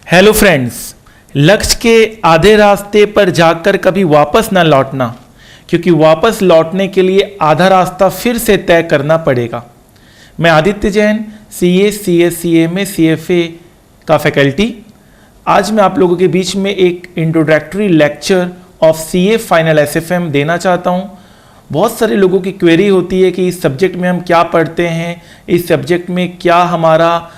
Hello friends, लक्ष्य के आधे रास्ते पर जाकर कभी वापस ना लौटना, क्योंकि वापस लौटने के लिए आधा रास्ता फिर से तय करना पड़ेगा। मैं Aditya Jain, CA, CS, CMA, CFA का फैकल्टी। आज मैं आप लोगों के बीच में एक introductory lecture of CA final SFM देना चाहता हूं। बहुत सारे लोगों की क्वेरी होती है कि इस सब्जेक्ट में हम क्या पढ़ते हैं, इस सब्जेक्ट में क्या हमारा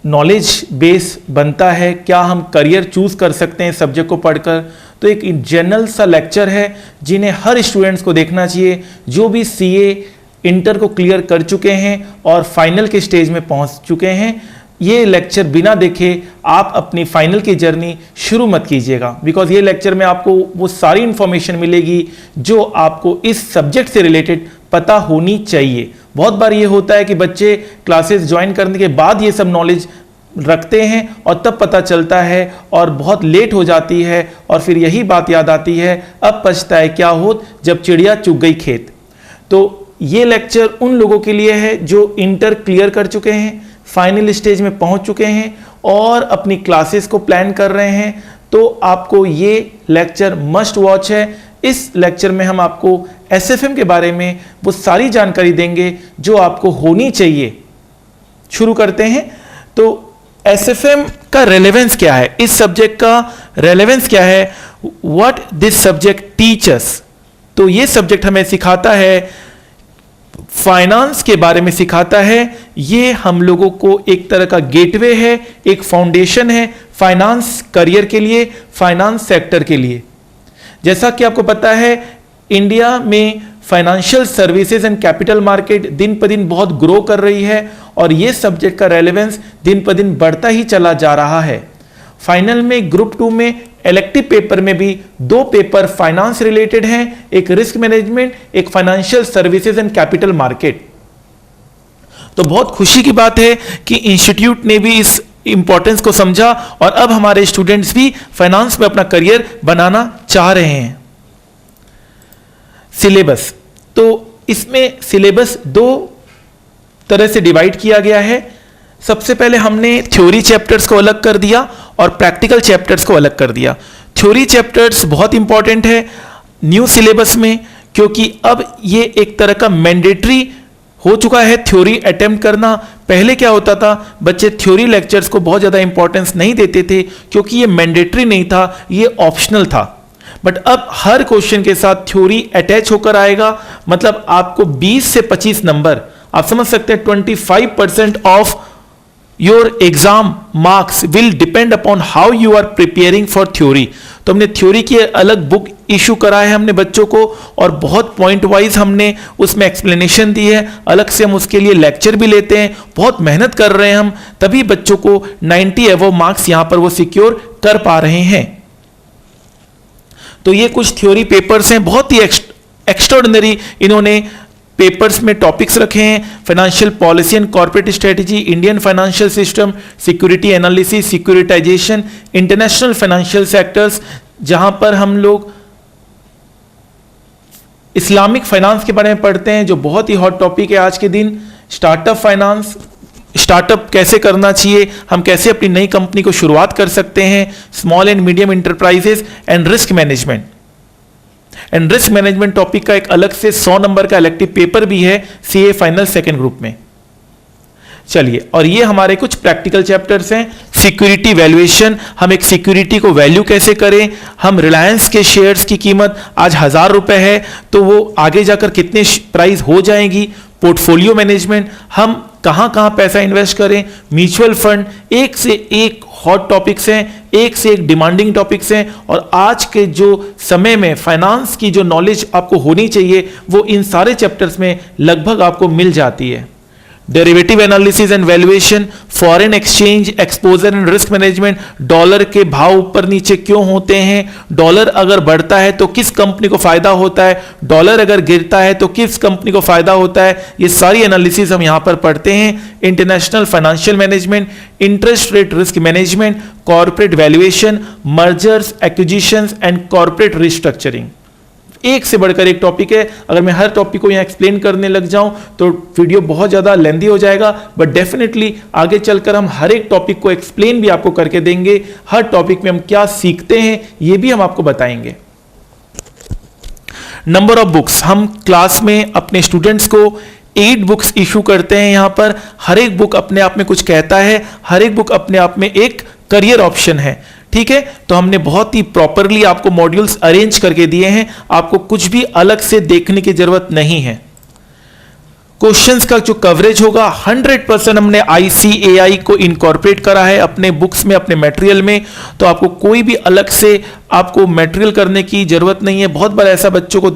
नॉलेज बेस बनता है, क्या हम करियर चूज कर सकते हैं सब्जेक्ट को पढ़कर। तो एक जनरल सा लेक्चर है जिन्हें हर स्टूडेंट्स को देखना चाहिए, जो भी सीए इंटर को क्लियर कर चुके हैं और फाइनल के स्टेज में पहुंच चुके हैं। ये लेक्चर बिना देखे आप अपनी फाइनल की जर्नी शुरू मत कीजिएगा, बिकॉज ये लेक्चर में आपको वो सारी इंफॉर्मेशन मिलेगी जो आपको इस सब्जेक्ट से रिलेटेड पता होनी चाहिए। बहुत बार ये होता है कि बच्चे क्लासेस ज्वाइन करने के बाद ये सब नॉलेज रखते हैं और तब पता चलता है और बहुत लेट हो जाती है, और फिर यही बात याद आती है, अब पछता है क्या होत जब चिड़िया चुग गई खेत। तो ये लेक्चर उन लोगों के लिए है जो इंटर क्लियर कर चुके हैं, फाइनल स्टेज में पहुंच चुके हैं और अपनी क्लासेस को प्लान कर रहे हैं। तो आपको ये लेक्चर मस्ट वॉच है। इस लेक्चर में हम आपको एसएफएम के बारे में वो सारी जानकारी देंगे जो आपको होनी चाहिए। शुरू करते हैं। तो एसएफएम का रेलेवेंस क्या है, इस सब्जेक्ट का रेलेवेंस क्या है, व्हाट दिस सब्जेक्ट टीचर्स। तो ये सब्जेक्ट हमें सिखाता है, फाइनेंस के बारे में सिखाता है। ये हम लोगों को एक तरह का गेटवे है, एक फाउंडेशन है फाइनेंस करियर के लिए, फाइनेंस सेक्टर के लिए। जैसा कि आपको पता है, इंडिया में financial services and capital market दिन पर दिन बहुत ग्रो कर रही है और ये सब्जेक्ट का रेलेवेंस दिन पर दिन बढ़ता ही चला जा रहा है। फाइनल में ग्रुप 2 में इलेक्टिव पेपर में भी 2 पेपर फाइनेंस रिलेटेड हैं, एक रिस्क मैनेजमेंट, एक financial services and capital market. तो बहुत खुशी की बात है कि इंस्टीट्यूट ने भी इस इंपॉर्टेंस को समझा और अब हमारे स्टूडेंट्स भी फाइनेंस में अपना करियर बनाना चाह रहे हैं। सिलेबस, तो इसमें सिलेबस 2 तरह से डिवाइड किया गया है। सबसे पहले हमने थ्योरी चैप्टर्स को अलग कर दिया और प्रैक्टिकल चैप्टर्स को अलग कर दिया। थ्योरी चैप्टर्स बहुत इंपॉर्टेंट है न्यू सिलेबस में, क्योंकि अब ये एक तरह का मैंडेटरी हो चुका है थ्योरी अटेम्प्ट करना। पहले क्या होता था, बच्चे थ्योरी लेक्चर्स को बहुत ज़्यादा इंपॉर्टेंस नहीं देते थे क्योंकि ये मैंडेटरी नहीं था, ये ऑप्शनल था। बट अब हर क्वेश्चन के साथ थ्योरी अटैच होकर आएगा, मतलब आपको 20 से 25 नंबर, आप समझ सकते हैं 25% of your exam marks will depend upon how you are preparing for theory. तो हमने थ्योरी की अलग बुक इशू करा है हमने बच्चों को, और बहुत पॉइंट वाइज हमने उसमें एक्सप्लेनेशन दी है। अलग से हम उसके लिए लेक्चर भी लेते हैं, बहुत मेहनत कर रहे हैं हम, तभी बच्चों को 90 एबव मार्क्स यहां पर वो सिक्योर कर पा रहे हैं। तो ये कुछ थ्योरी पेपर्स हैं, बहुत ही एक्स्ट्राऑर्डिनरी इन्होंने पेपर्स में टॉपिक्स रखे हैं। Financial policy and corporate strategy, Indian financial system, security analysis, securitization, international financial sectors, जहां पर हम लोग इस्लामिक फाइनेंस के बारे में पढ़ते हैं जो बहुत ही हॉट टॉपिक है आज के दिन। स्टार्टअप फाइनेंस, स्टार्टअप कैसे करना चाहिए, हम कैसे अपनी नई कंपनी को शुरुआत कर सकते हैं, small and medium enterprises and risk management. And risk management topic का एक अलग से 100 नंबर का इलेक्टिव पेपर भी है सीए फाइनल सेकंड ग्रुप में। चलिए, और ये हमारे कुछ प्रैक्टिकल चैप्टर्स हैं। सिक्योरिटी वैल्यूएशन, हम एक सिक्योरिटी को वैल्यू कैसे करें, हम रिलायंस के शेयर्स की कीमत आज 1000 रुपए है तो वो आगे जाकर कितने प्राइस हो जाएंगी। पोर्टफोलियो मैनेजमेंट, हम कहां कहां पैसा इन्वेस्ट करें, म्यूचुअल फंड, एक से एक हॉट टॉपिक्स हैं, एक से एक डिमांडिंग टॉपिक्स हैं। और आज के जो समय में फाइनेंस की जो नॉलेज आपको होनी चाहिए वो इन सारे चैप्टर्स में लगभग आपको मिल जाती है। Derivative analysis and valuation, foreign exchange exposure and risk management, dollar के भाव ऊपर नीचे क्यों होते हैं, डॉलर अगर बढ़ता है तो किस कंपनी को फायदा होता है, डॉलर अगर गिरता है तो किस कंपनी को फायदा होता है, ये सारी एनालिसिस हम यहां पर पढ़ते हैं। International financial management, interest rate risk management, corporate valuation, mergers acquisitions and corporate restructuring, एक से बढ़कर एक टॉपिक है। अगर मैं हर टॉपिक को यहाँ एक्सप्लेन करने लग जाऊं तो वीडियो बहुत ज़्यादा लेंथी हो जाएगा, बट डेफिनेटली आगे चलकर हम हर एक टॉपिक को एक्सप्लेन भी आपको करके देंगे। हर टॉपिक में हम क्या सीखते हैं ये भी हम आपको बताएंगे। नंबर ऑफ बुक्स, हम क्लास में अपने स्टूडेंट्स को 8 बुक्स इशू करते हैं। यहाँ पर हर एक बुक अपने आप में कुछ कहता है, हर एक बुक अपने आप में एक करियर ऑप्शन है। ठीक है, तो हमने बहुत ही प्रॉपरली आपको मॉड्यूल्स अरेंज करके दिए हैं, आपको कुछ भी अलग से देखने की जरूरत नहीं है। क्वेश्चंस का जो कवरेज होगा 100% हमने ICAI को इनकॉर्पोरेट करा है अपने बुक्स में, अपने मटेरियल में, तो आपको कोई भी अलग से आपको मटेरियल करने की जरूरत नहीं है। बहुत बार ऐसा बच्चों को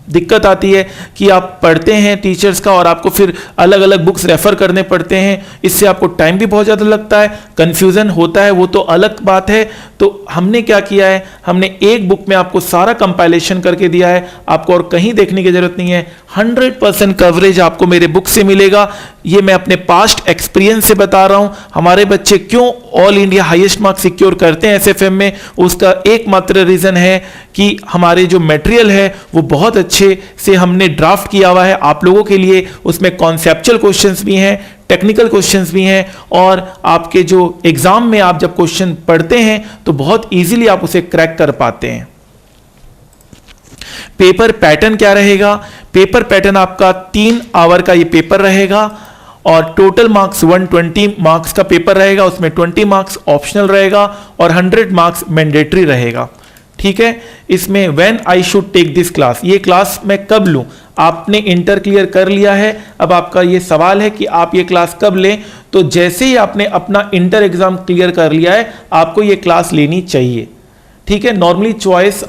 दिक्कत आती है कि आप पढ़ते हैं टीचर्स का और आपको फिर अलग अलग बुक्स रेफर करने पड़ते हैं, इससे आपको टाइम भी बहुत ज़्यादा लगता है, कंफ्यूजन होता है, वो तो अलग बात है। तो हमने क्या किया है, हमने एक बुक में आपको सारा कंपाइलेशन करके दिया है, आपको और कहीं देखने की जरूरत नहीं है। 100% कवरेज आपको मेरे बुक से मिलेगा। ये मैं अपने पास्ट एक्सपीरियंस से बता रहा हूं। हमारे बच्चे क्यों all India highest marks secure करते हैं SFM में, उसका एकमात्र रीजन है कि हमारे जो मटेरियल है वो बहुत अच्छे से हमने ड्राफ्ट किया हुआ है आप लोगों के लिए। उसमें कॉन्सेप्चुअल क्वेश्चंस भी हैं, टेक्निकल क्वेश्चंस भी हैं, और आपके जो एग्जाम में आप जब क्वेश्चन पढ़ते हैं तो बहुत इजीली आप उसे क्रैक कर पाते हैं। पेपर पैटर्न क्या रहेगा, पेपर पैटर्न आपका 3 आवर का ये पेपर रहेगा और टोटल मार्क्स 120 मार्क्स का पेपर रहेगा, उसमें 20 मार्क्स ऑप्शनल रहेगा और 100 मार्क्स मैंडेटरी रहेगा। ठीक है, इसमें when I should take this class, ये क्लास मैं कब लूं। आपने इंटर क्लियर कर लिया है, अब आपका ये सवाल है कि आप ये क्लास कब लें। तो जैसे ही आपने अपना इंटर एग्जाम क्लियर कर लिया है आपको ये क्लास लेनी चाहिए। ठीक है, नॉर्मली चॉइस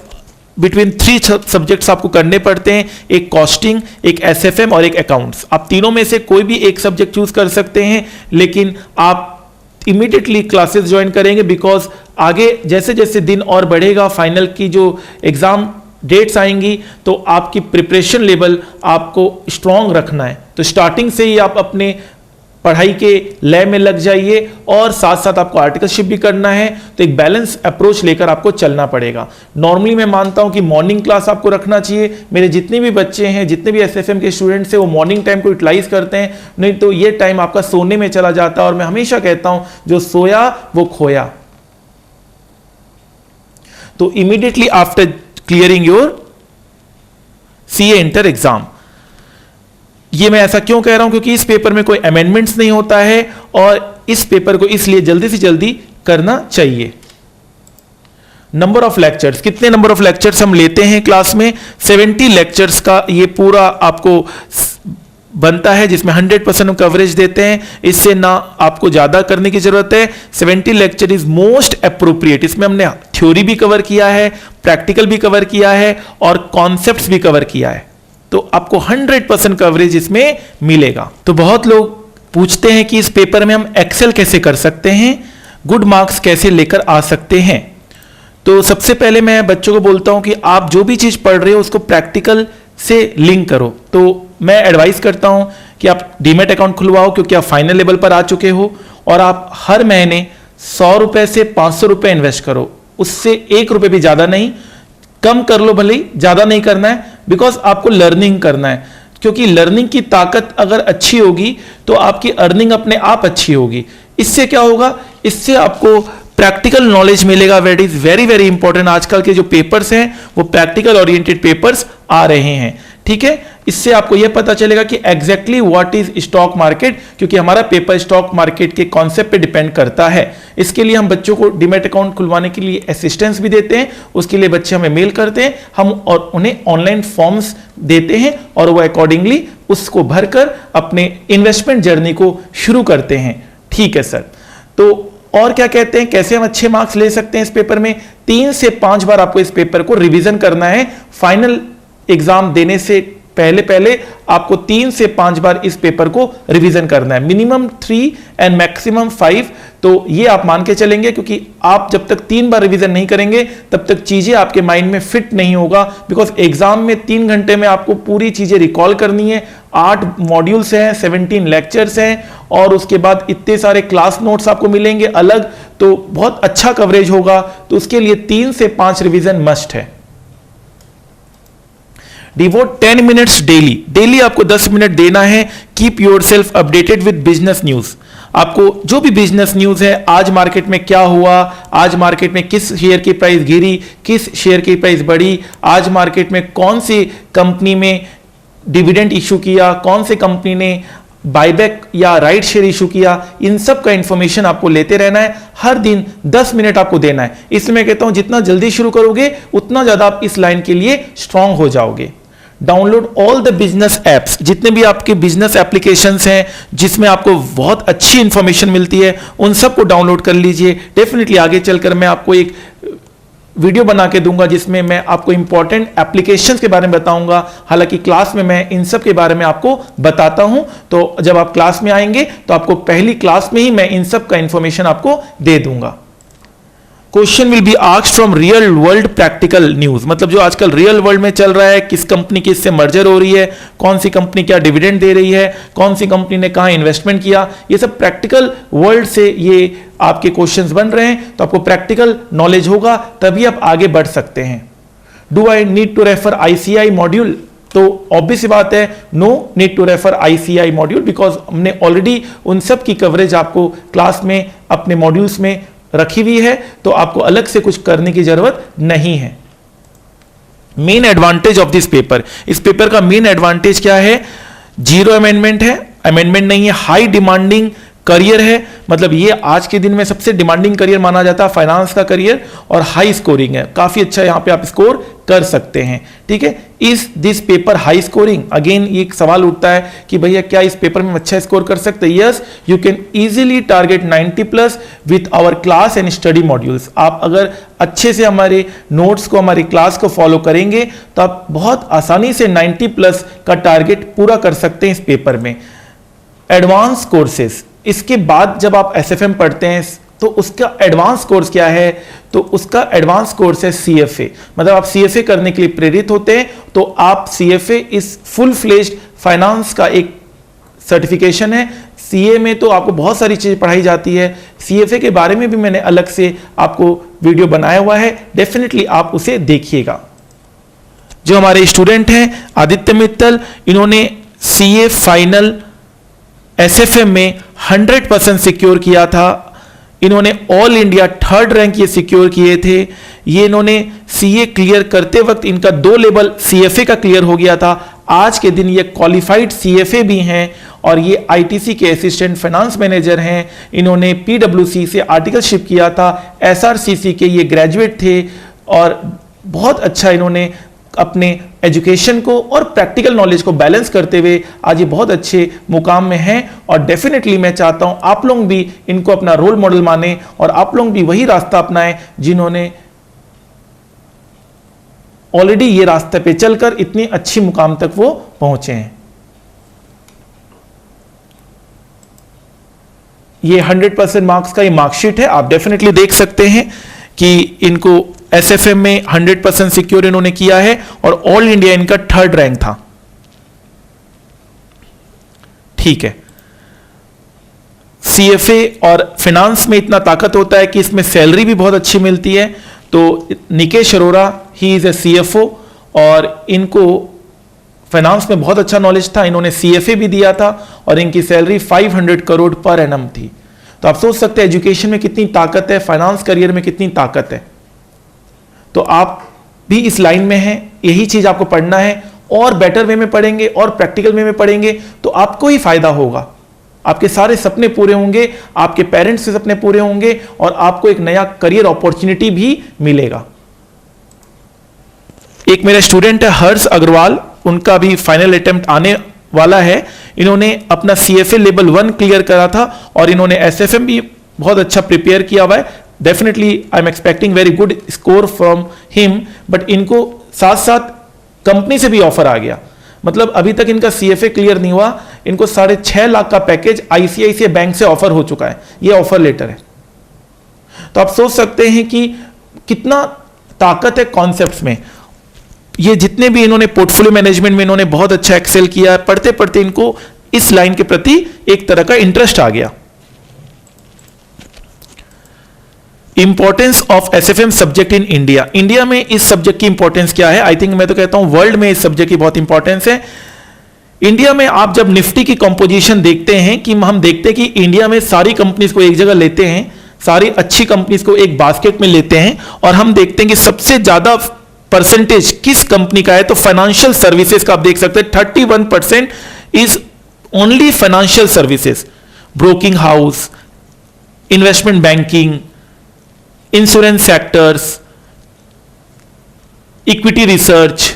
बिटवीन 3 सब्जेक्ट्स आपको करने पड़ते हैं, एक कॉस्टिंग, एक SFM और एक अकाउंट्स। आप तीनों में से कोई भी एक सब्जेक्ट चूज कर सकते हैं, लेकिन आप इमीडिएटली क्लासेस ज्वाइन करेंगे बिकॉज आगे जैसे जैसे दिन और बढ़ेगा, फाइनल की जो एग्जाम डेट्स आएंगी तो आपकी प्रिपरेशन लेवल आपको स्ट्रांग रखना है। तो स्टार्टिंग से ही आप अपने पढ़ाई के लय में लग जाइए और साथ साथ आपको आर्टिकलशिप भी करना है, तो एक बैलेंस अप्रोच लेकर आपको चलना पड़ेगा। नॉर्मली मैं मानता हूं कि मॉर्निंग क्लास आपको रखना चाहिए। मेरे जितने भी बच्चे हैं, जितने भी SFM के स्टूडेंट्स हैं, वो मॉर्निंग टाइम को यूटिलाइज करते हैं, नहीं तो ये टाइम आपका सोने में चला जाता है। और मैं हमेशा कहता हूं जो सोया वो खोया। तो immediately after clearing your CA inter exam, ये मैं ऐसा क्यों कह रहा हूं, क्योंकि इस पेपर में कोई अमेंडमेंट्स नहीं होता है और इस पेपर को इसलिए जल्दी से जल्दी करना चाहिए। नंबर ऑफ लेक्चर्स, कितने नंबर ऑफ लेक्चर्स हम लेते हैं क्लास में, 70 लेक्चर्स का ये पूरा आपको बनता है, जिसमें 100% कवरेज देते हैं। इससे ना आपको ज्यादा करने की जरूरत है। 70 लेक्चर इज मोस्ट अप्रोप्रिएट। इसमें हमने थ्योरी भी कवर किया है, प्रैक्टिकल भी कवर किया है और कॉन्सेप्ट्स भी कवर किया है, तो आपको 100% कवरेज इसमें मिलेगा। तो बहुत लोग पूछते हैं कि इस पेपर में हम एक्सेल कैसे कर सकते हैं, गुड मार्क्स कैसे लेकर आ सकते हैं। तो सबसे पहले मैं बच्चों को बोलता हूं कि आप जो भी चीज पढ़ रहे हो उसको प्रैक्टिकल से लिंक करो। तो मैं एडवाइस करता हूं कि आप डीमैट अकाउंट खुलवाओ, क्योंकि आप फाइनल लेवल पर आ चुके हो और आप हर महीने 100 रुपए से 500 रुपए इन्वेस्ट करो, उससे 1 रुपए भी ज्यादा नहीं, कम कर लो भले ही, ज्यादा नहीं करना है, बिकॉज आपको लर्निंग करना है। क्योंकि लर्निंग की ताकत अगर अच्छी होगी तो आपकी अर्निंग अपने आप अच्छी होगी। इससे क्या होगा, इससे आपको प्रैक्टिकल नॉलेज मिलेगा, that is very very important. आजकल के जो पेपर्स हैं वो प्रैक्टिकल ओरिएंटेड पेपर्स आ रहे हैं। ठीक है, इससे आपको यह पता चलेगा कि exactly what is stock market, क्योंकि हमारा पेपर स्टॉक मार्केट के कॉन्सेप्ट पे डिपेंड करता है। इसके लिए हम बच्चों को डीमैट अकाउंट खुलवाने के लिए असिस्टेंस भी देते हैं, उसके लिए बच्चे हमें मेल करते हैं, हम और उन्हें ऑनलाइन फॉर्म्स देते हैं और वो अकॉर्डिंगली उसको भरकर अपने इन्वेस्टमेंट जर्नी को शुरू करते हैं। ठीक है सर, तो और क्या कहते हैं, कैसे हम अच्छे मार्क्स ले सकते हैं इस पेपर में। 3 से 5 बार आपको इस पेपर को रिवीजन करना है। फाइनल एग्जाम देने से पहले आपको 3 से 5 बार इस पेपर को रिवीजन करना है, मिनिमम 3 एंड मैक्सिमम 5। तो ये आप मान के चलेंगे, क्योंकि आप जब तक 3 बार रिवीजन नहीं करेंगे तब तक चीजें आपके माइंड में फिट नहीं होगा। बिकॉज एग्जाम में 3 घंटे में आपको पूरी चीजें रिकॉल करनी है। 8 मॉड्यूल्स हैं, 17 लेक्चर्स हैं और उसके बाद इतने सारे क्लास नोट्स आपको मिलेंगे अलग, तो बहुत अच्छा कवरेज होगा। तो उसके लिए 3 से 5 रिवीजन मस्ट है। डिवोट 10 मिनट्स डेली आपको 10 मिनट देना है। Keep your self updated with business news. आपको जो भी बिजनेस न्यूज है, आज मार्केट में क्या हुआ, आज मार्केट में किस शेयर की प्राइस गिरी, किस शेयर की प्राइस बढ़ी, आज मार्केट में कौन सी कंपनी में डिविडेंड इशू किया, कौन सी कंपनी ने बायबैक या राइट शेयर इशू किया, इन सब का इंफॉर्मेशन आपको लेते रहना है। हर दिन 10 मिनट आपको देना है। इसलिए मैं कहता हूं जितना जल्दी शुरू करोगे उतना ज्यादा आप इस लाइन के लिए स्ट्रांग हो जाओगे। Download all the business apps, जितने भी आपके बिजनेस एप्लीकेशंस हैं जिसमें आपको बहुत अच्छी इंफॉर्मेशन मिलती है, उन सबको डाउनलोड कर लीजिए। डेफिनेटली आगे चलकर मैं आपको एक वीडियो बना के दूंगा जिसमें मैं आपको इंपॉर्टेंट एप्लीकेशंस के बारे में बताऊंगा। हालांकि क्लास में मैं इन सब के बारे में आपको बताता हूं, तो जब आप क्लास में आएंगे तो आपको पहली क्लास में ही मैं इन सब का इंफॉर्मेशन आपको दे दूंगा। Question will be asked from real world practical news, मतलब जो आजकल रियल वर्ल्ड में चल रहा है, किस कंपनी की इससे मर्जर हो रही है, कौन सी कंपनी क्या डिविडेंड दे रही है, कौन सी कंपनी ने कहां इन्वेस्टमेंट किया, ये सब प्रैक्टिकल वर्ल्ड से ये आपके क्वेश्चंस बन रहे हैं। तो आपको प्रैक्टिकल नॉलेज होगा तभी आप आगे बढ़ सकते हैं। Do I need to refer ICI module? तो ऑब्वियस सी बात है, no need to refer ICI module, because हमने ऑलरेडी उन सब की कवरेज आपको क्लास में अपने मॉड्यूल्स में रखी हुई है, तो आपको अलग से कुछ करने की जरूरत नहीं है। Main advantage of this paper, इस पेपर का मेन एडवांटेज क्या है? जीरो अमेंडमेंट है, अमेंडमेंट नहीं है। हाई डिमांडिंग करियर है, मतलब ये आज के दिन में सबसे डिमांडिंग करियर माना जाता है फाइनेंस का करियर, और हाई स्कोरिंग है, काफी अच्छा यहां पे आप स्कोर कर सकते हैं। ठीक है, is this paper high scoring? Again ये एक सवाल उठता है कि भैया क्या इस पेपर में अच्छा स्कोर कर सकते हैं? Yes, you can easily target 90+ with our class and study modules. आप अगर अच्छे से हमारे नोट्स को, हमारी क्लास को फॉलो करेंगे तो आप बहुत आसानी से 90+ का टारगेट पूरा कर सकते हैं इस पेपर में। एडवांस कोर्सेस, इसके बाद जब आप एसएफएम पढ़ते हैं तो उसका एडवांस कोर्स क्या है? तो उसका एडवांस कोर्स है सीएफए, मतलब आप सीएफए करने के लिए प्रेरित होते हैं तो आप सीएफए इस फुल फ्लेज्ड फाइनेंस का एक सर्टिफिकेशन है। सीए में तो आपको बहुत सारी चीजें पढ़ाई जाती है, सीएफए के बारे में भी मैंने अलग से आपको वीडियो बनाया हुआ है, डेफिनेटली आप उसे देखिएगा। जो हमारे स्टूडेंट हैं आदित्य मित्तल, इन्होंने सीए फाइनल एसएफएम में 100% सिक्योर किया था। इन्होंने ऑल इंडिया 3rd रैंक ये सिक्योर किए थे। ये इन्होंने सीए क्लियर करते वक्त इनका 2 लेवल सीएफए का क्लियर हो गया था। आज के दिन ये क्वालिफाइड सीएफए भी हैं और ये आईटीसी के असिस्टेंट फाइनेंस मैनेजर हैं। इन्होंने पीडब्ल्यूसी से आर्टिकलशिप किया था, एसआरसीसी के ये ग्रेजुएट थे और बहुत अच्छा इन्होंने अपने एजुकेशन को और प्रैक्टिकल नॉलेज को बैलेंस करते हुए आज ये बहुत अच्छे मुकाम में हैं। और डेफिनेटली मैं चाहता हूं आप लोग भी इनको अपना रोल मॉडल माने और आप लोग भी वही रास्ता अपनाएं जिन्होंने ऑलरेडी ये रास्ते पे चलकर इतनी अच्छी मुकाम तक वो पहुंचे हैं। ये 100% मार्क्स का ये मार्कशीट है, आप डेफिनेटली देख सकते हैं कि इनको एसएफएम में 100% सिक्योर इन्होंने किया है और ऑल इंडिया इनका 3rd रैंक था। ठीक है, सीएफए और फाइनेंस में इतना ताकत होता है कि इसमें सैलरी भी बहुत अच्छी मिलती है। तो Nikesh Arora he is a CFO और इनको फाइनेंस में बहुत अच्छा नॉलेज था, इन्होंने सीएफए भी दिया था और इनकी सैलरी 500 करोड़ पर एनम थी। तो आप सोच सकते हैं एजुकेशन में कितनी ताकत है, फाइनेंस करियर में कितनी ताकत है। तो आप भी इस लाइन में हैं, यही चीज आपको पढ़ना है और बेटर वे में पढ़ेंगे और प्रैक्टिकल वे में पढ़ेंगे तो आपको ही फायदा होगा। आपके सारे सपने पूरे होंगे, आपके पेरेंट्स के सपने पूरे होंगे और आपको एक नया करियर अपॉर्चुनिटी भी मिलेगा। एक मेरा स्टूडेंट है हर्ष अग्रवाल, उनका भी फाइनल अटेम्प्ट आने वाला है। इन्होंने अपना सीएफए लेवल 1 क्लियर करा था और इन्होंने एसएफएम भी बहुत अच्छा प्रिपेयर किया हुआ है। Definitely I am expecting very good score from him, but इनको साथ साथ कंपनी से भी ऑफर आ गया। मतलब अभी तक इनका सीएफए क्लियर नहीं हुआ, इनको 6.5 लाख का पैकेज आईसीआईसीआई बैंक से ऑफर हो चुका है, ये ऑफर लेटर है। तो आप सोच सकते हैं कि कितना ताकत है कॉन्सेप्ट्स में। ये जितने भी इन्होंने पोर्टफोलियो मैनेजमेंट में इन्होंने बहुत अच्छा एक्सेल किया है, पढ़ते पढ़ते इनको इस लाइन के प्रति एक तरह का इंटरेस्ट आ गया। Importance of SFM subject in India. India में इस सब्जेक्ट की इंपॉर्टेंस क्या है? आई थिंक मैं तो कहता हूं वर्ल्ड में इस सब्जेक्ट की बहुत इंपॉर्टेंस है। इंडिया में आप जब निफ्टी की कंपोजिशन देखते हैं कि हम देखते हैं कि इंडिया में सारी कंपनीज को एक जगह लेते हैं, सारी अच्छी कंपनीज को एक बास्केट में लेते हैं, और हम देखते हैं कि सबसे ज्यादा परसेंटेज किस कंपनी का है, तो फाइनेंशियल सर्विसेज का आप देख सकते हैं 31% is only financial services, broking house, investment banking, insurance sectors, equity research,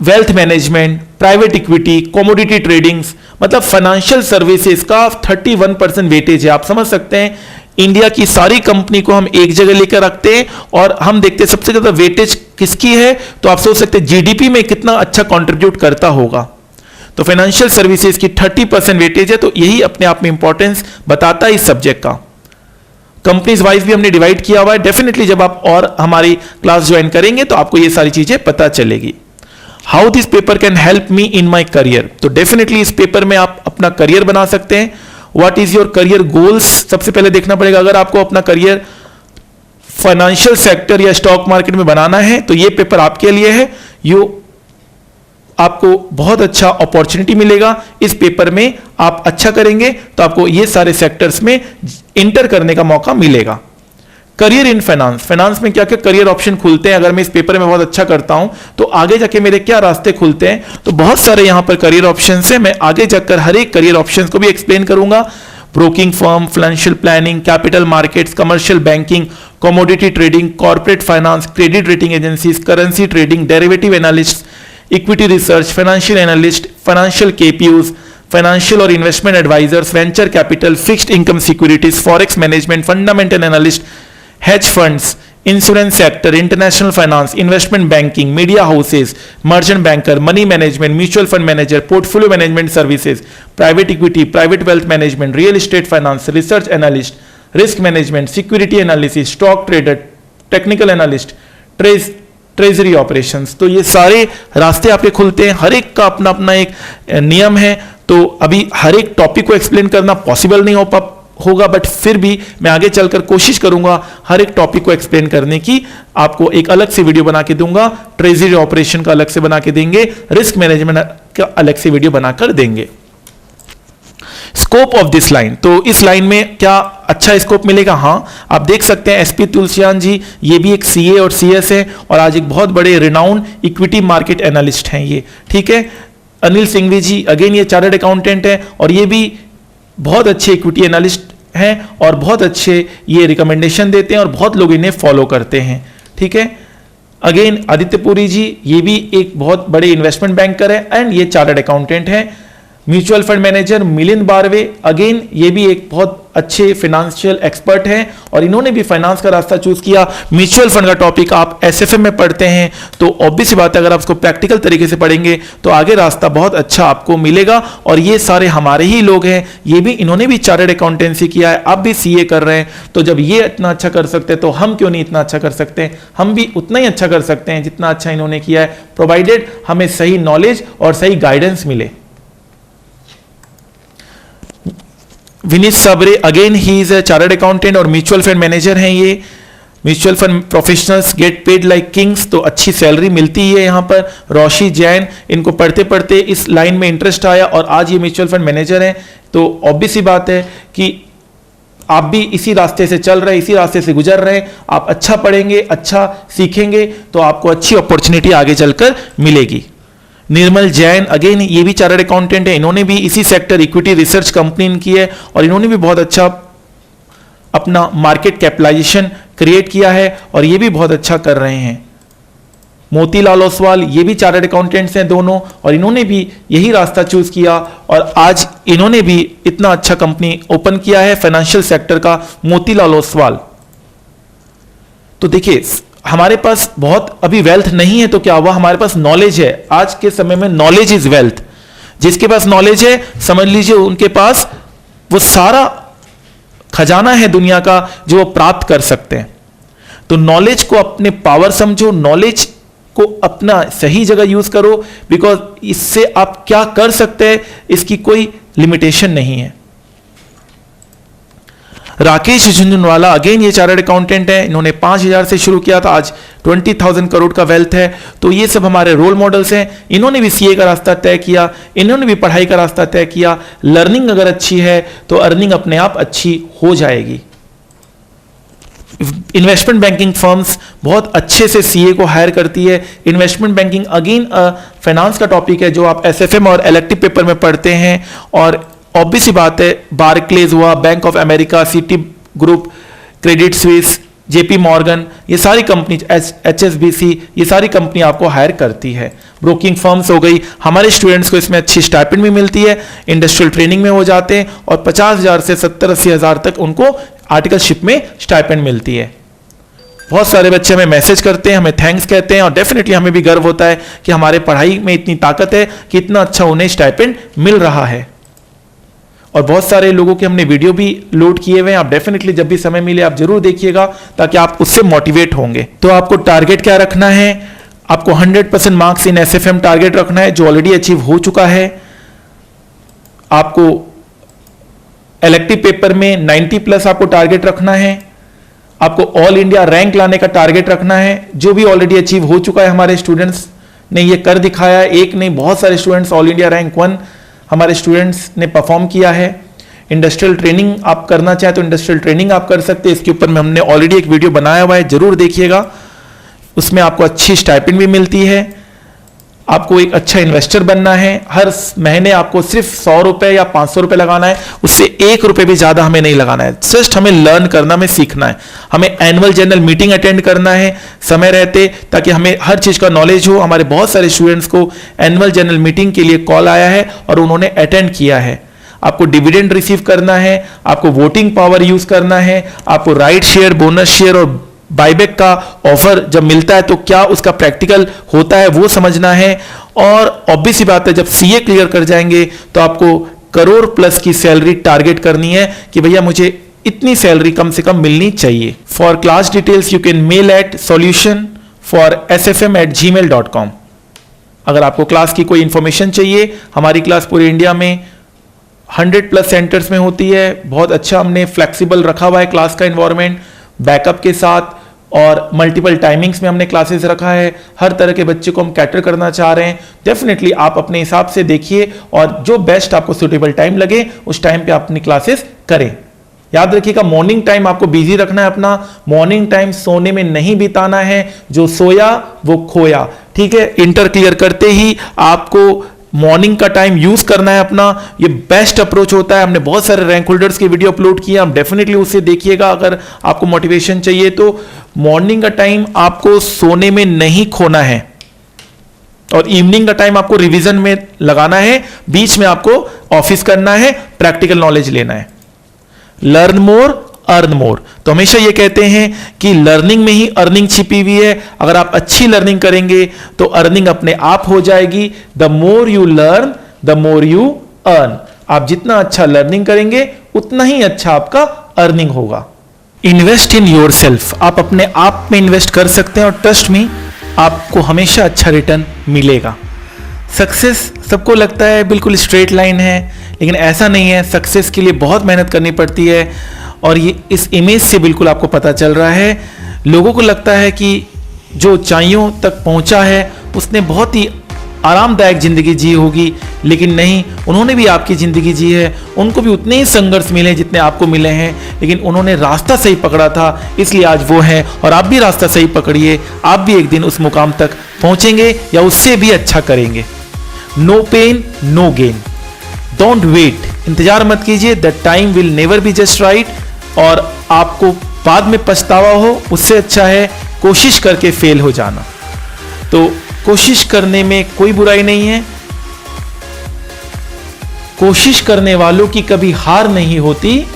wealth management, private equity, commodity tradings, मतलब फाइनेंशियल सर्विसेज का 31% वेटेज है। आप समझ सकते हैं इंडिया की सारी कंपनी को हम एक जगह लेकर रखते हैं और हम देखते हैं सबसे ज्यादा वेटेज किसकी है, तो आप सोच सकते हैं जीडीपी में कितना अच्छा कंट्रीब्यूट करता होगा। तो फाइनेंशियल सर्विसेज की 30% वेटेज है, तो यही अपने आप में इंपॉर्टेंस बताता है इस सब्जेक्ट का। कंपनीज वाइज भी हमने डिवाइड किया हुआ है। डेफिनेटली जब आप और हमारी क्लास ज्वाइन करेंगे तो आपको ये सारी चीजें पता चलेगी। How this paper can help me in my career, तो डेफिनेटली इस पेपर में आप अपना करियर बना सकते हैं। What is your career goals, सबसे पहले देखना पड़ेगा। अगर आपको अपना करियर फाइनेंशियल सेक्टर या स्टॉक मार्केट में बनाना है तो ये पेपर आपके लिए है। आपको बहुत अच्छा अपॉर्चुनिटी मिलेगा इस पेपर में। आप अच्छा करेंगे तो आपको ये सारे सेक्टर्स में इंटर करने का मौका मिलेगा। करियर इन फाइनेंस, फाइनेंस में क्या क्या करियर ऑप्शन खुलते हैं, अगर मैं इस पेपर में बहुत अच्छा करता हूं तो आगे जाके मेरे क्या रास्ते खुलते हैं, तो बहुत सारे यहां पर करियर ऑप्शंस हैं। मैं आगे जाकर हर एक करियर ऑप्शंस को भी एक्सप्लेन करूंगा। Broking firm, financial planning, capital markets, commercial banking, commodity trading, corporate finance, credit rating agencies, currency trading, derivative analyst, equity research, financial analyst, financial KPOs, financial और investment advisers, venture capital, fixed income securities, forex management, fundamental analyst, hedge funds, insurance sector, international finance, investment banking, media houses, merchant banker, money management, mutual fund manager, portfolio management services, private equity, private wealth management, real estate finance, research analyst, risk management, security analysis, stock trader, technical analyst, treasury operations. तो ये सारे रास्ते आपके खुलते हैं। हर एक का अपना अपना एक नियम है, तो अभी हर एक टॉपिक को एक्सप्लेन करना पॉसिबल नहीं होगा, बट फिर भी मैं आगे चलकर कोशिश करूंगा हर एक टॉपिक को एक्सप्लेन करने की। आपको एक अलग से वीडियो बना के दूंगा, ट्रेजरी ऑपरेशन का अलग से बना के देंगे, रिस्क मैनेजमेंट का अलग से वीडियो बनाकर देंगे। स्कोप ऑफ दिस लाइन, तो इस लाइन में क्या अच्छा स्कोप मिलेगा? हाँ, आप देख सकते हैं एसपी तुलसियान जी, ये भी एक सीए और सीएस है और आज एक बहुत बड़े रिनाउंड इक्विटी मार्केट एनालिस्ट हैं ये, ठीक है। अनिल सिंघवी जी, अगेन ये चार्टर्ड अकाउंटेंट है और ये भी बहुत अच्छे इक्विटी एनालिस्ट हैं और बहुत अच्छे ये रिकमेंडेशन देते हैं और बहुत लोग इन्हें फॉलो करते हैं, ठीक है। अगेन आदित्य पुरी जी, ये भी एक बहुत बड़े इन्वेस्टमेंट बैंकर है एंड ये चार्टर्ड अकाउंटेंट है। Mutual fund manager Milind बारवे, again ये भी एक बहुत अच्छे फाइनेंशियल एक्सपर्ट हैं और इन्होंने भी फाइनेंस का रास्ता चूज किया। म्यूचुअल फंड का टॉपिक आप एसएफएम में पढ़ते हैं तो ऑब्वियस बात है, अगर आप उसको प्रैक्टिकल तरीके से पढ़ेंगे तो आगे रास्ता बहुत अच्छा आपको मिलेगा। और ये सारे हमारे ही लोग हैं, ये भी इन्होंने भी चार्टर्ड अकाउंटेंसी किया है, आप भी सीए कर रहे हैं, तो जब ये इतना अच्छा कर सकते हैं तो हम क्यों नहीं इतना अच्छा कर सकते हैं? हम भी उतना ही अच्छा कर सकते हैं जितना अच्छा इन्होंने किया है, प्रोवाइडेड हमें सही नॉलेज और सही गाइडेंस मिले। विनीत सबरे, again he is a chartered accountant और म्यूचुअल फंड मैनेजर हैं। ये mutual fund professionals get paid like Kings, तो अच्छी सैलरी मिलती है यहाँ पर। रोशी जैन, इनको पढ़ते पढ़ते इस लाइन में इंटरेस्ट आया और आज ये म्यूचुअल फंड मैनेजर हैं, तो ऑब्वियस सी बात है कि आप भी इसी रास्ते से चल रहे हैं, इसी रास्ते से गुजर रहे हैं। आप अच्छा पढ़ेंगे, अच्छा सीखेंगे तो आपको अच्छी अपॉर्चुनिटी आगे चलकर मिलेगी। निर्मल जैन, अगेन ये भी चार्टर्ड अकाउंटेंट है, इन्होंने भी इसी सेक्टर इक्विटी रिसर्च कंपनी इनकी है और इन्होंने भी बहुत अच्छा अपना मार्केट कैपिटलाइजेशन क्रिएट किया है और ये भी बहुत अच्छा कर रहे हैं। मोतीलाल ओसवाल, ये भी चार्टर्ड अकाउंटेंट्स हैं दोनों और इन्होंने भी यही रास्ता चूज किया और आज इन्होंने भी इतना अच्छा कंपनी ओपन किया है फाइनेंशियल सेक्टर का, मोतीलाल ओसवाल। तो देखिए हमारे पास बहुत अभी वेल्थ नहीं है तो क्या हुआ, हमारे पास नॉलेज है। आज के समय में नॉलेज इज वेल्थ। जिसके पास नॉलेज है समझ लीजिए उनके पास वो सारा खजाना है दुनिया का जो वो प्राप्त कर सकते हैं। तो नॉलेज को अपने पावर समझो, नॉलेज को अपना सही जगह यूज करो, बिकॉज इससे आप क्या कर सकते हैं इसकी कोई लिमिटेशन नहीं है। राकेश झुंझुनवाला, अगेन ये चार्टर्ड अकाउंटेंट है, इन्होंने 5,000 से शुरू किया था, आज 20,000 करोड़ का वेल्थ है। तो ये सब हमारे रोल मॉडल्स हैं। इन्होंने भी सीए का रास्ता तय किया, इन्होंने भी पढ़ाई का रास्ता तय किया। लर्निंग अगर अच्छी है तो अर्निंग अपने आप अच्छी हो जाएगी। इन्वेस्टमेंट बैंकिंग फर्म्स बहुत अच्छे से सीए को हायर करती है। इन्वेस्टमेंट बैंकिंग अगेन फाइनेंस का टॉपिक है जो आप एसएफएम और इलेक्टिव पेपर में पढ़ते हैं। और ऑब्वियस सी बात है, बार्क्लेज हुआ, bank of America, city group, Credit Suisse, JP Morgan, ये सारी कंपनी, एचएसबीसी, ये सारी कंपनी आपको हायर करती है। ब्रोकिंग फर्म्स हो गई। हमारे स्टूडेंट्स को इसमें अच्छी स्टाइपेंड भी मिलती है, इंडस्ट्रियल ट्रेनिंग में हो जाते हैं और 50,000 से 70-80 हज़ार तक उनको आर्टिकलशिप में स्टाइपेंड मिलती है। बहुत सारे बच्चे हमें मैसेज करते हैं, हमें थैंक्स कहते हैं और डेफिनेटली हमें भी गर्व होता है कि हमारे पढ़ाई में इतनी ताकत है कि इतना अच्छा उन्हें स्टाइपेंड मिल रहा है। और बहुत सारे लोगों के हमने वीडियो भी लोड किए हुए हैं, आप डेफिनेटली जब भी समय मिले आप जरूर देखिएगा ताकि आप उससे मोटिवेट होंगे। तो आपको टारगेट क्या रखना है? आपको 100% मार्क्स इन एसएफएम टारगेट रखना है जो ऑलरेडी अचीव हो चुका है। आपको इलेक्टिव पेपर में 90+ आपको टारगेट रखना है। आपको ऑल इंडिया रैंक लाने का टारगेट रखना है जो भी ऑलरेडी अचीव हो चुका है। हमारे स्टूडेंट्स ने ये कर दिखाया, एक नहीं बहुत सारे स्टूडेंट्स ऑल इंडिया रैंक 1 हमारे स्टूडेंट्स ने परफॉर्म किया है। इंडस्ट्रियल ट्रेनिंग आप करना चाहें तो इंडस्ट्रियल ट्रेनिंग आप कर सकते हैं, इसके ऊपर में हमने ऑलरेडी एक वीडियो बनाया हुआ है, जरूर देखिएगा। उसमें आपको अच्छी स्टाइपेंड भी मिलती है। आपको एक अच्छा इन्वेस्टर बनना है, हर महीने आपको सिर्फ 100 रुपए या 500 रुपए लगाना है, उससे 1 रुपए भी ज्यादा हमें नहीं लगाना है। जस्ट हमें लर्न करना, हमें सीखना है। हमें एनुअल जनरल मीटिंग अटेंड करना है समय रहते, ताकि हमें हर चीज का नॉलेज हो। हमारे बहुत सारे स्टूडेंट्स को एनुअल जनरल मीटिंग के लिए कॉल आया है और उन्होंने अटेंड किया है। आपको डिविडेंड रिसीव करना है, आपको वोटिंग पावर यूज करना है, आपको राइट शेयर, बोनस शेयर और बाईबैक का ऑफर जब मिलता है तो क्या उसका प्रैक्टिकल होता है वो समझना है। और ऑब्वियस सी बात है, जब सीए क्लियर कर जाएंगे तो आपको करोड़ प्लस की सैलरी टारगेट करनी है कि भैया मुझे इतनी सैलरी कम से कम मिलनी चाहिए। For class details you can mail at solution4sfm@gmail.com। अगर आपको क्लास की कोई इंफॉर्मेशन चाहिए, हमारी क्लास पूरे इंडिया में 100+ सेंटर्स में होती है। बहुत अच्छा हमने फ्लेक्सिबल रखा हुआ है क्लास का एनवायरनमेंट, बैकअप के साथ, और मल्टीपल टाइमिंग्स में हमने क्लासेस रखा है। हर तरह के बच्चे को हम कैटर करना चाह रहे हैं। डेफिनेटली आप अपने हिसाब से देखिए और जो बेस्ट आपको सुटेबल टाइम लगे उस टाइम पे आप अपनी क्लासेस करें। याद रखिएगा, मॉर्निंग टाइम आपको बिजी रखना है अपना। मॉर्निंग टाइम सोने में नहीं बिताना है, जो सोया वो खोया। ठीक है, इंटर क्लियर करते ही आपको मॉर्निंग का टाइम यूज करना है अपना, ये बेस्ट अप्रोच होता है। हमने बहुत सारे रैंक होल्डर्स की वीडियो अपलोड किए, आप डेफिनेटली उसे देखिएगा अगर आपको मोटिवेशन चाहिए तो। मॉर्निंग का टाइम आपको सोने में नहीं खोना है और इवनिंग का टाइम आपको रिवीजन में लगाना है, बीच में आपको ऑफिस करना है, प्रैक्टिकल नॉलेज लेना है। लर्न मोर अर्न मोर, तो हमेशा ये कहते हैं कि लर्निंग में ही अर्निंग छिपी हुई है। अगर आप अच्छी लर्निंग करेंगे तो अर्निंग अपने आप हो जाएगी। The more you learn the more you earn. आप जितना अच्छा लर्निंग करेंगे उतना ही अच्छा आपका अर्निंग होगा। इन्वेस्ट इन योर सेल्फ, आप अपने आप में इन्वेस्ट कर सकते हैं और ट्रस्ट में आपको हमेशा अच्छा रिटर्न मिलेगा। सक्सेस सबको लगता है बिल्कुल स्ट्रेट लाइन है, लेकिन ऐसा नहीं है। सक्सेस के लिए बहुत मेहनत करनी पड़ती है और ये इस इमेज से बिल्कुल आपको पता चल रहा है। लोगों को लगता है कि जो ऊंचाइयों तक पहुंचा है उसने बहुत ही आरामदायक जिंदगी जी होगी, लेकिन नहीं, उन्होंने भी आपकी जिंदगी जी है। उनको भी उतने ही संघर्ष मिले जितने आपको मिले हैं, लेकिन उन्होंने रास्ता सही पकड़ा था, इसलिए आज वो है। और आप भी रास्ता सही पकड़िए, आप भी एक दिन उस मुकाम तक पहुंचेंगे या उससे भी अच्छा करेंगे। No pain no gain, don't wait, इंतजार मत कीजिए। The time will never be just right, और आपको बाद में पछतावा हो उससे अच्छा है कोशिश करके फेल हो जाना। तो कोशिश करने में कोई बुराई नहीं है। कोशिश करने वालों की कभी हार नहीं होती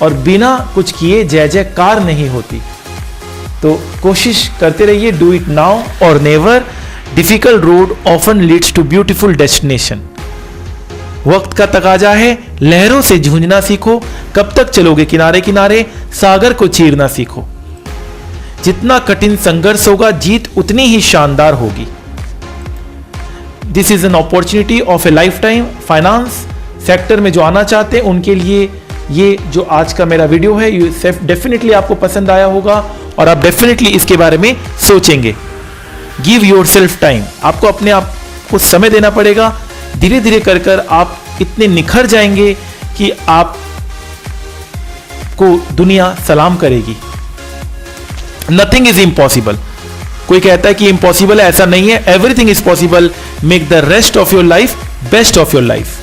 और बिना कुछ किए जय जयकार नहीं होती। तो कोशिश करते रहिए, do it now or never. Difficult road often leads to beautiful destination. वक्त का तकाजा है, लहरों से जूझना सीखो। कब तक चलोगे किनारे किनारे, सागर को चीरना सीखो। जितना कठिन संघर्ष होगा जीत उतनी ही शानदार होगी। This is an opportunity of A life time. Finance sector में जो आना चाहते हैं उनके लिए ये जो आज का मेरा वीडियो है ये डेफिनेटली आपको पसंद आया होगा और आप डेफिनेटली इसके बारे में सोचेंगे। गिव योर सेल्फ टाइम, आपको अपने आप को समय देना पड़ेगा। धीरे धीरे कर कर आप इतने निखर जाएंगे कि आप को दुनिया सलाम करेगी। Nothing is impossible. कोई कहता है कि इम्पॉसिबल है, ऐसा नहीं है। Everything is possible. Make the rest of your life best of your life.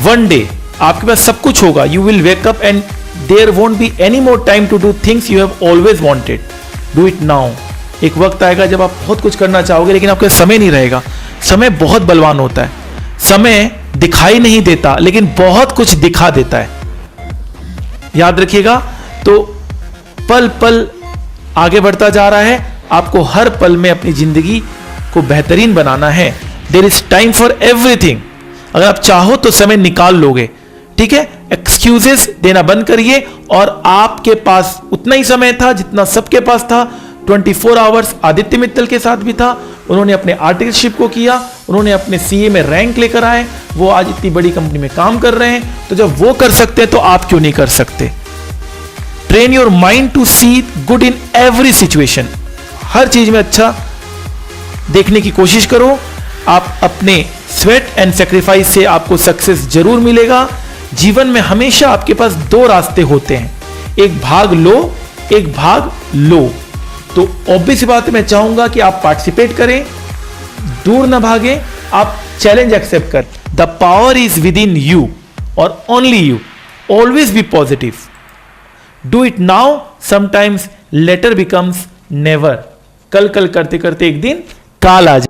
One day आपके पास सब कुछ होगा। You will wake up and there won't be any more time to do things you have always wanted. Do it now. एक वक्त आएगा जब आप बहुत कुछ करना चाहोगे लेकिन आपके समय नहीं रहेगा। समय बहुत बलवान होता है। समय दिखाई नहीं देता लेकिन बहुत कुछ दिखा देता है, याद रखिएगा। तो पल पल आगे बढ़ता जा रहा है। आपको हर पल में अपनी जिंदगी को बेहतरीन बनाना है। There is time for everything. अगर आप चाहो तो समय निकाल लोगे, ठीक है। एक्सक्यूजेस देना बंद करिए और आपके पास उतना ही समय था जितना सबके पास था। 24 आवर्स आदित्य मित्तल के साथ भी था। उन्होंने अपने आर्टिकलशिप को किया, उन्होंने अपने सीए में रैंक लेकर आए, वो आज इतनी बड़ी कंपनी में काम कर रहे हैं। तो जब वो कर सकते हैं तो आप क्यों नहीं कर सकते। Train your mind to see good in every situation. हर चीज में अच्छा देखने की कोशिश करो। आप अपने स्वेट एंड सेक्रीफाइस से आपको सक्सेस जरूर मिलेगा। जीवन में हमेशा आपके पास दो रास्ते होते हैं, एक भाग लो, एक भाग लो। तो ऑब्वियस बात है, मैं चाहूंगा कि आप पार्टिसिपेट करें, दूर ना भागें, आप चैलेंज एक्सेप्ट कर। The power is within you और only you. Always be positive. Do it now, sometimes later becomes never. कल कल करते करते एक दिन काल आ जाए।